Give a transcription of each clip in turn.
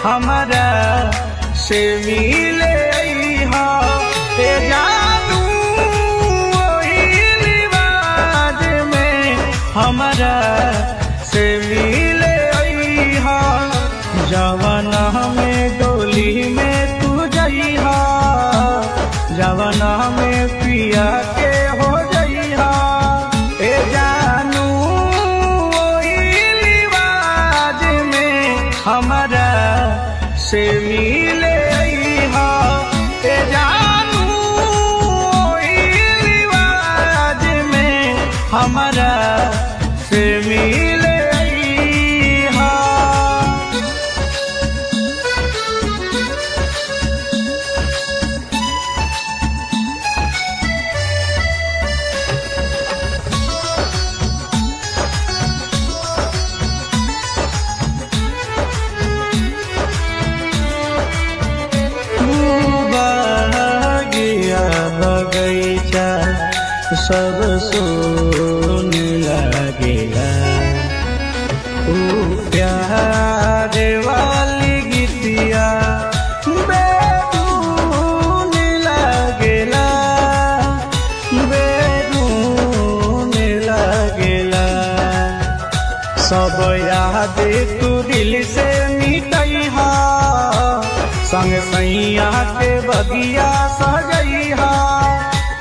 हमारा से मिले अइहा ए जानू ओही रिवाज में हमारा से मिले अइहा जवाना में डोली में तू जइहा जवाना में पिया के हो जइहा ए जानू ओही रिवाज में हमारा से मिले अइहा ए जानू ओही रिवाज में हमारा से मिले अइहा। बगैचा सब सुन लगेला प्यार वाली गीतिया बेधुन लगेला बेधुन लगेला सब याद तू दिल से मिटैहा संग सैया के बगिया सजैहा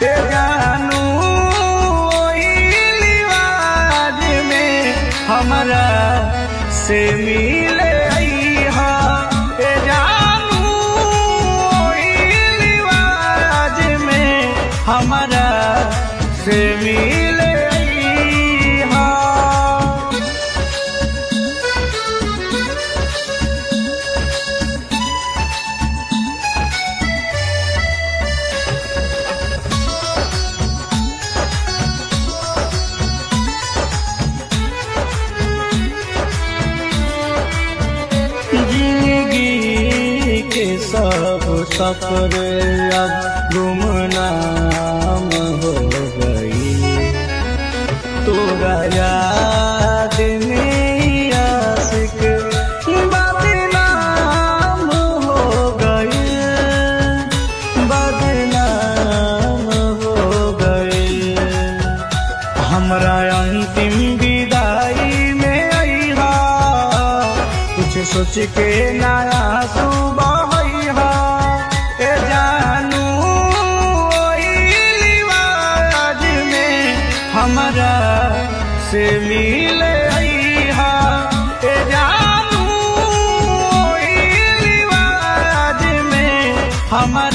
ए जानू ओही रिवाज में हमारा से मिले अइहा ए जानू ओही रिवाज में हमारा से मिले अइहा। जिंदगी के सब सफर अब गुमनाम हो गई तोरा याद में आशिक बदनाम हो गई बदनाम हो गई हमरा अंतिम विदाई में अइहा कुछ सोच के नया सुबह अइहा ए जानू ओही रिवाज में हमारा से मिले अइहा ए जानू ओही रिवाज में हमारा